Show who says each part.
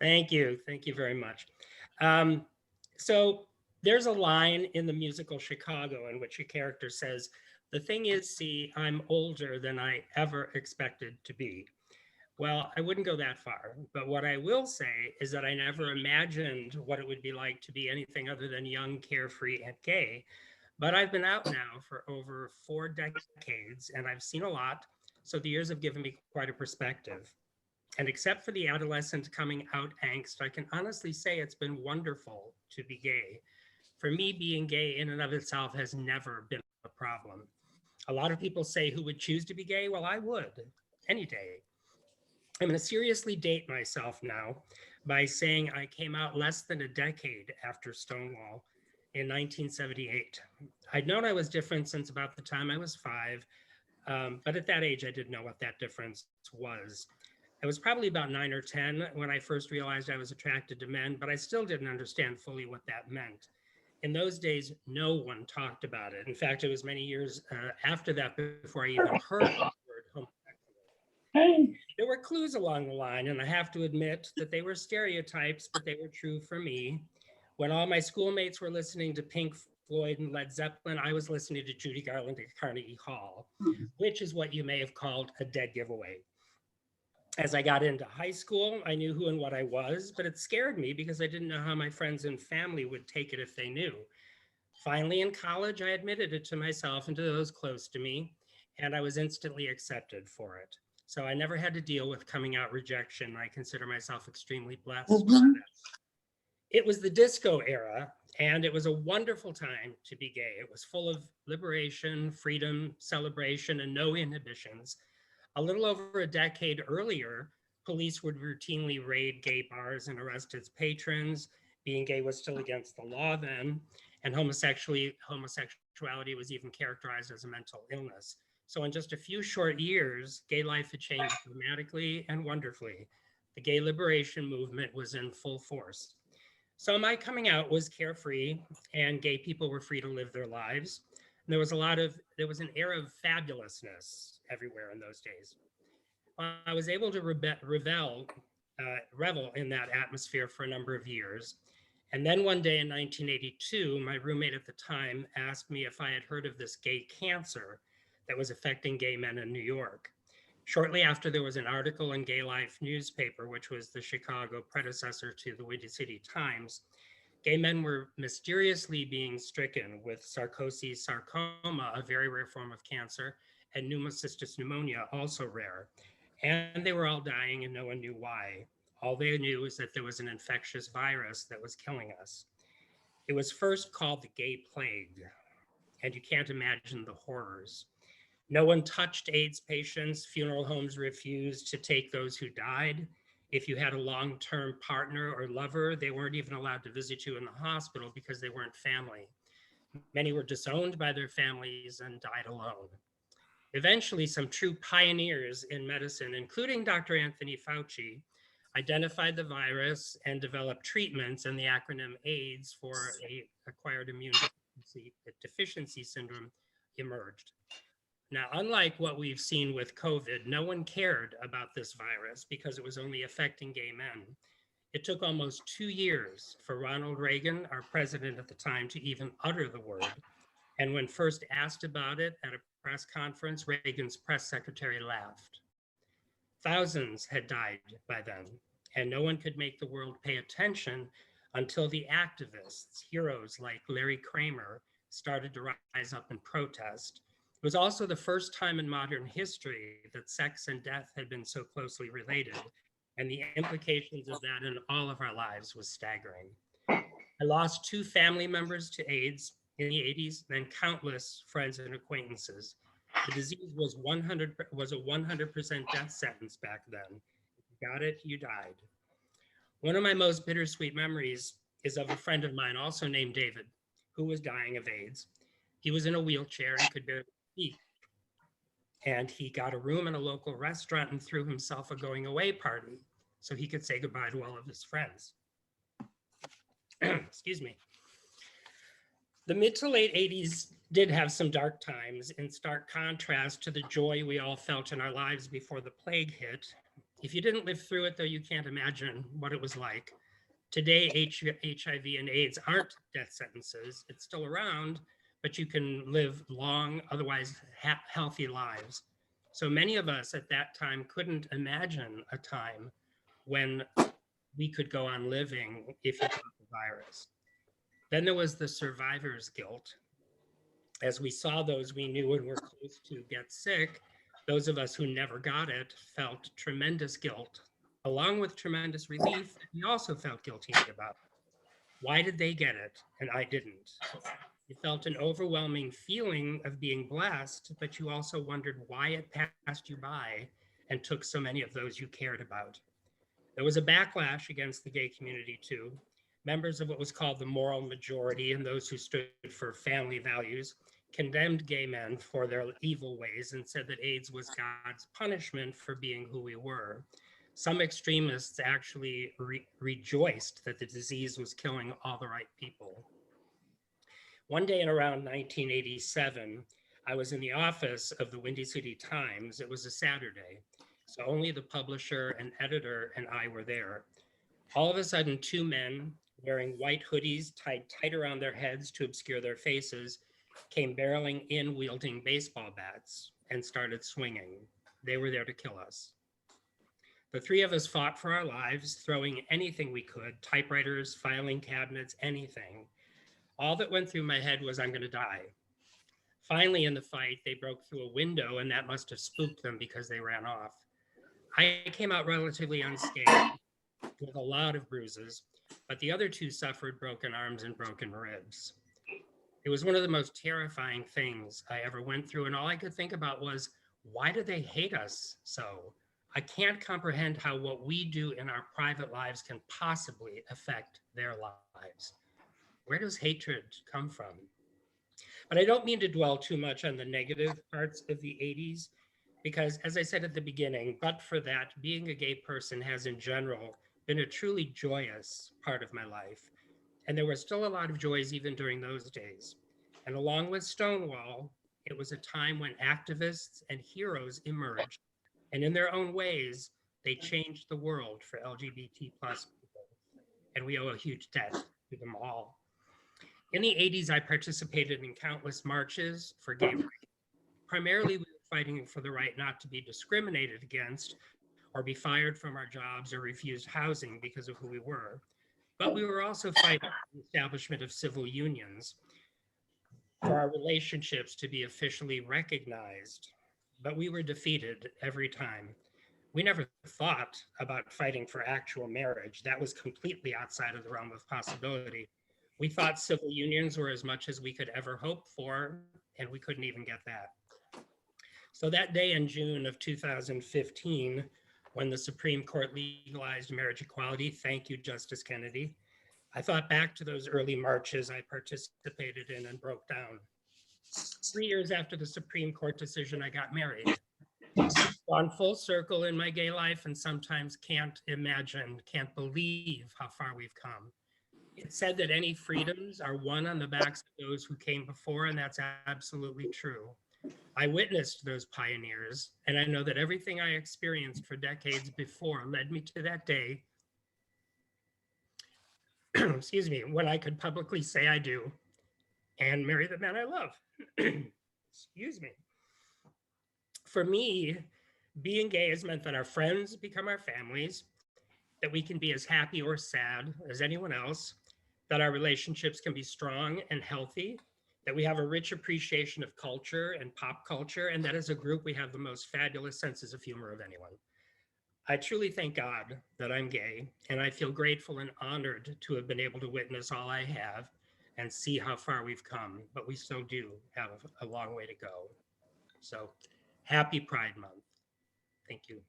Speaker 1: Thank you. Thank you very much. Um, so there's a line in the musical Chicago in which a character says, "The thing is, see, I'm older than I ever expected to be." Well, I wouldn't go that far, but what I will say is that I never imagined what it would be like to be anything other than young, carefree, and gay. But I've been out now for over 4 decades and I've seen a lot. So the years have given me quite a perspective. And except for the adolescent coming out angst, I can honestly say it's been wonderful to be gay. For me, being gay in and of itself has never been a problem. A lot of people say, who would choose to be gay? Well, I would any day. I'm going to seriously date myself now by saying I came out less than a decade after Stonewall in 1978. I'd known I was different since about the time I was 5, but at that age, I didn't know what that difference was. I was probably about 9 or 10 when I first realized I was attracted to men, but I still didn't understand fully what that meant. In those days, no one talked about it. In fact, it was many years after that before I even heard the word homosexual.
Speaker 2: Hey,
Speaker 1: There were clues along the line, and I have to admit that they were stereotypes, but they were true for me. When all my schoolmates were listening to Pink Floyd and Led Zeppelin, I was listening to Judy Garland at Carnegie Hall, which is what you may have called a dead giveaway. As I got into high school, I knew who and what I was, but it scared me because I didn't know how my friends and family would take it if they knew. Finally, in college, I admitted it to myself and to those close to me, and I was instantly accepted for it. So I never had to deal with coming out rejection. I consider myself extremely blessed.
Speaker 2: mhm.
Speaker 1: It was the disco era, and it was a wonderful time to be gay. It was full of liberation, freedom, celebration, and no inhibitions. A little over a decade earlier, police would routinely raid gay bars and arrest its patrons. Being gay was still against the law then, and homosexuality was even characterized as a mental illness. So, in just a few short years, gay life had changed dramatically and wonderfully. The gay liberation movement was in full force. So my coming out was carefree, and gay people were free to live their lives. And there was an era of fabulousness everywhere in those days. I was able to revel in that atmosphere for a number of years. And then one day in 1982, my roommate at the time asked me if I had heard of this gay cancer that was affecting gay men in New York. Shortly after, there was an article in Gay Life newspaper, which was the Chicago predecessor to the Windy City Times. Gay men were mysteriously being stricken with sarcosis sarcoma, a very rare form of cancer, and pneumocystis pneumonia, also rare. And they were all dying, and no one knew why. All they knew is that there was an infectious virus that was killing us. It was first called the gay plague, and you can't imagine the horrors. No one touched AIDS patients. Funeral homes refused to take those who died. If you had a long term partner or lover, they weren't even allowed to visit you in the hospital because they weren't family. Many were disowned by their families and died alone. Eventually, some true pioneers in medicine, including Dr. Anthony Fauci, identified the virus and developed treatments, and the acronym AIDS for a acquired immune deficiency syndrome emerged. Now, unlike what we've seen with COVID, no one cared about this virus because it was only affecting gay men. It took almost 2 years for Ronald Reagan, our president at the time, to even utter the word. And when first asked about it at a press conference, Reagan's press secretary laughed. Thousands had died by then, and no one could make the world pay attention until the activists, heroes like Larry Kramer, started to rise up and protest. It was also the first time in modern history that sex and death had been so closely related, and the implications of that in all of our lives was staggering. I lost 2 family members to AIDS in the 80s, and countless friends and acquaintances. The disease was a 100% death sentence back then. If you got it, you died. One of my most bittersweet memories is of a friend of mine, also named David, who was dying of AIDS. He was in a wheelchair and could barely speak. And he got a room in a local restaurant and threw himself a going away party so he could say goodbye to all of his friends. Excuse me. The mid to late 80s did have some dark times, in stark contrast to the joy we all felt in our lives before the plague hit. If you didn't live through it, though, you can't imagine what it was like. Today, HIV and AIDS aren't death sentences. It's still around, but you can live long, otherwise healthy lives. So many of us at that time couldn't imagine a time when we could go on living if you caught the virus. Then there was the survivor's guilt. As we saw those we knew and were close to get sick, those of us who never got it felt tremendous guilt, along with tremendous relief that we also felt guilty about. Why did they get it and I didn't? You felt an overwhelming feeling of being blessed, but you also wondered why it passed you by and took so many of those you cared about. There was a backlash against the gay community too. Members of what was called the moral majority and those who stood for family values condemned gay men for their evil ways and said that AIDS was God's punishment for being who we were. Some extremists actually rejoiced that the disease was killing all the right people. One day in around 1987, I was in the office of the Windy City Times. It was a Saturday, so only the publisher and editor and I were there. All of a sudden, two men wearing white hoodies tied tight around their heads to obscure their faces came barreling in wielding baseball bats and started swinging. They were there to kill us. The three of us fought for our lives, throwing anything we could, typewriters, filing cabinets, anything. All that went through my head was, I'm going to die. Finally, in the fight, they broke through a window, and that must have spooked them because they ran off. I came out relatively unscathed with a lot of bruises, but the other two suffered broken arms and broken ribs. It was one of the most terrifying things I ever went through, and all I could think about was, why do they hate us so? I can't comprehend how what we do in our private lives can possibly affect their lives. Where does hatred come from? But I don't mean to dwell too much on the negative parts of the 80s, because as I said at the beginning, but for that, being a gay person has in general been a truly joyous part of my life. And there were still a lot of joys even during those days. And along with Stonewall, it was a time when activists and heroes emerged. And in their own ways, they changed the world for LGBT plus people. And we owe a huge debt to them all. In the 80s, I participated in countless marches for gay rights. Primarily, we were fighting for the right not to be discriminated against or be fired from our jobs or refused housing because of who we were. But we were also fighting for the establishment of civil unions, for our relationships to be officially recognized. But we were defeated every time. We never thought about fighting for actual marriage. That was completely outside of the realm of possibility. We thought civil unions were as much as we could ever hope for, and we couldn't even get that. So that day in June of 2015, when the Supreme Court legalized marriage equality, thank you, Justice Kennedy, I thought back to those early marches I participated in and broke down. 3 years after the Supreme Court decision, I got married. Gone full circle in my gay life and sometimes can't imagine, can't believe how far we've come. It's said that any freedoms are won on the backs of those who came before, and that's absolutely true. I witnessed those pioneers, and I know that everything I experienced for decades before led me to that day, excuse me, when I could publicly say I do and marry the man I love. Excuse me. For me, being gay has meant that our friends become our families, that we can be as happy or sad as anyone else, that our relationships can be strong and healthy, that we have a rich appreciation of culture and pop culture, and that as a group, we have the most fabulous senses of humor of anyone. I truly thank God that I'm gay, and I feel grateful and honored to have been able to witness all I have and see how far we've come, but we still do have a long way to go. So happy Pride Month. Thank you.